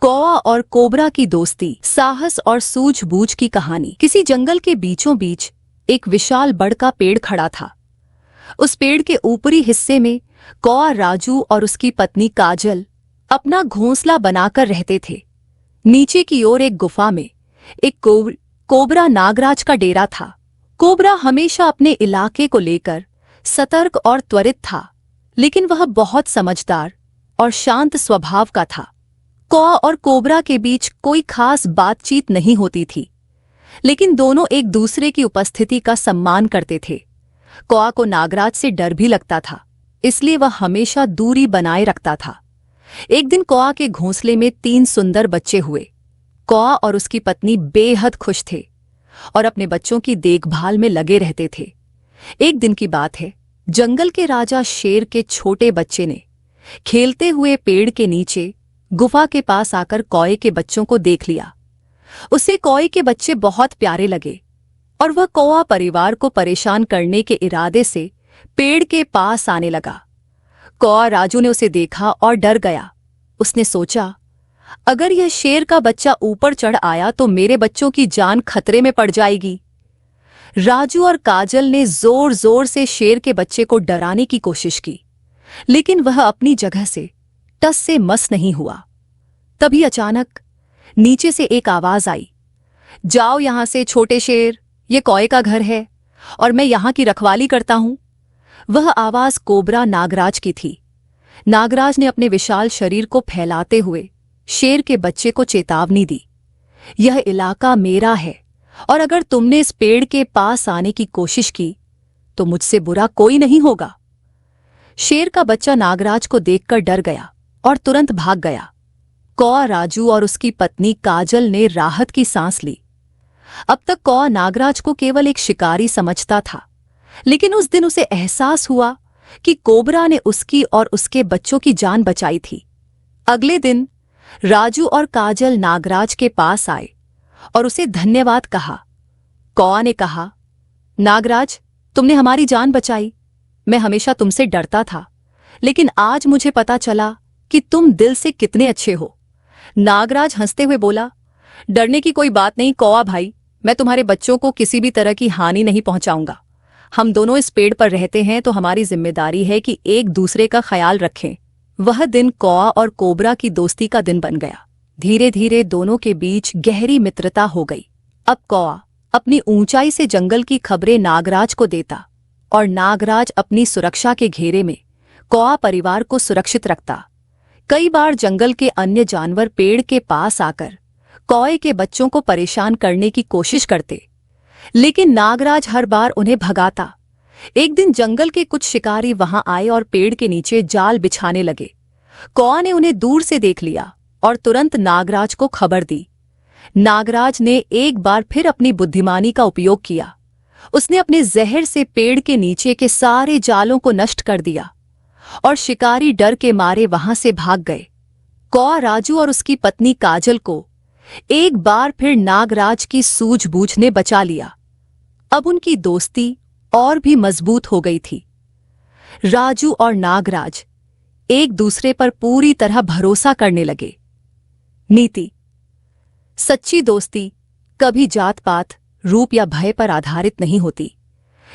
कौआ और कोबरा की दोस्ती, साहस और सूझबूझ की कहानी। किसी जंगल के बीचों बीच एक विशाल बड़ का पेड़ खड़ा था। उस पेड़ के ऊपरी हिस्से में कौआ राजू और उसकी पत्नी काजल अपना घोंसला बनाकर रहते थे। नीचे की ओर एक गुफा में एक कोबरा नागराज का डेरा था। कोबरा हमेशा अपने इलाके को लेकर सतर्क और त्वरित था, लेकिन वह बहुत समझदार और शांत स्वभाव का था। कौआ और कोबरा के बीच कोई खास बातचीत नहीं होती थी, लेकिन दोनों एक दूसरे की उपस्थिति का सम्मान करते थे। कौआ को नागराज से डर भी लगता था, इसलिए वह हमेशा दूरी बनाए रखता था। एक दिन कौआ के घोंसले में 3 सुंदर बच्चे हुए। कौआ और उसकी पत्नी बेहद खुश थे और अपने बच्चों की देखभाल में लगे रहते थे। एक दिन की बात है, जंगल के राजा शेर के छोटे बच्चे ने खेलते हुए पेड़ के नीचे गुफा के पास आकर कौए के बच्चों को देख लिया। उसे कौए के बच्चे बहुत प्यारे लगे और वह कौआ परिवार को परेशान करने के इरादे से पेड़ के पास आने लगा। कौआ राजू ने उसे देखा और डर गया। उसने सोचा, अगर यह शेर का बच्चा ऊपर चढ़ आया तो मेरे बच्चों की जान खतरे में पड़ जाएगी। राजू और काजल ने जोर जोर से शेर के बच्चे को डराने की कोशिश की, लेकिन वह अपनी जगह से टस से मस नहीं हुआ। तभी अचानक नीचे से एक आवाज आई, जाओ यहां से छोटे शेर, ये कौए का घर है और मैं यहां की रखवाली करता हूं। वह आवाज कोबरा नागराज की थी। नागराज ने अपने विशाल शरीर को फैलाते हुए शेर के बच्चे को चेतावनी दी, यह इलाका मेरा है और अगर तुमने इस पेड़ के पास आने की कोशिश की तो मुझसे बुरा कोई नहीं होगा। शेर का बच्चा नागराज को देखकर डर गया और तुरंत भाग गया। कौआ राजू और उसकी पत्नी काजल ने राहत की सांस ली। अब तक कौआ नागराज को केवल एक शिकारी समझता था, लेकिन उस दिन उसे एहसास हुआ कि कोबरा ने उसकी और उसके बच्चों की जान बचाई थी। अगले दिन राजू और काजल नागराज के पास आए और उसे धन्यवाद कहा। कौआ ने कहा, नागराज, तुमने हमारी जान बचाई। मैं हमेशा तुमसे डरता था, लेकिन आज मुझे पता चला कि तुम दिल से कितने अच्छे हो। नागराज हंसते हुए बोला, डरने की कोई बात नहीं कौआ भाई, मैं तुम्हारे बच्चों को किसी भी तरह की हानि नहीं पहुंचाऊंगा। हम दोनों इस पेड़ पर रहते हैं तो हमारी जिम्मेदारी है कि एक दूसरे का ख्याल रखें। वह दिन कौआ और कोबरा की दोस्ती का दिन बन गया। धीरे धीरे दोनों के बीच गहरी मित्रता हो गई। अब कौआ अपनी ऊंचाई से जंगल की खबरें नागराज को देता और नागराज अपनी सुरक्षा के घेरे में कौआ परिवार को सुरक्षित रखता। कई बार जंगल के अन्य जानवर पेड़ के पास आकर कौए के बच्चों को परेशान करने की कोशिश करते, लेकिन नागराज हर बार उन्हें भगाता। एक दिन जंगल के कुछ शिकारी वहां आए और पेड़ के नीचे जाल बिछाने लगे। कौआ ने उन्हें दूर से देख लिया और तुरंत नागराज को खबर दी। नागराज ने एक बार फिर अपनी बुद्धिमानी का उपयोग किया। उसने अपने जहर से पेड़ के नीचे के सारे जालों को नष्ट कर दिया और शिकारी डर के मारे वहां से भाग गए। कौआ राजू और उसकी पत्नी काजल को एक बार फिर नागराज की सूझबूझ ने बचा लिया। अब उनकी दोस्ती और भी मजबूत हो गई थी। राजू और नागराज एक दूसरे पर पूरी तरह भरोसा करने लगे। नीति: सच्ची दोस्ती कभी जात पात, रूप या भय पर आधारित नहीं होती।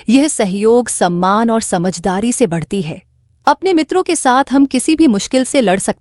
यह सहयोग, सम्मान और समझदारी से बढ़ती है। अपने मित्रों के साथ हम किसी भी मुश्किल से लड़ सकते हैं।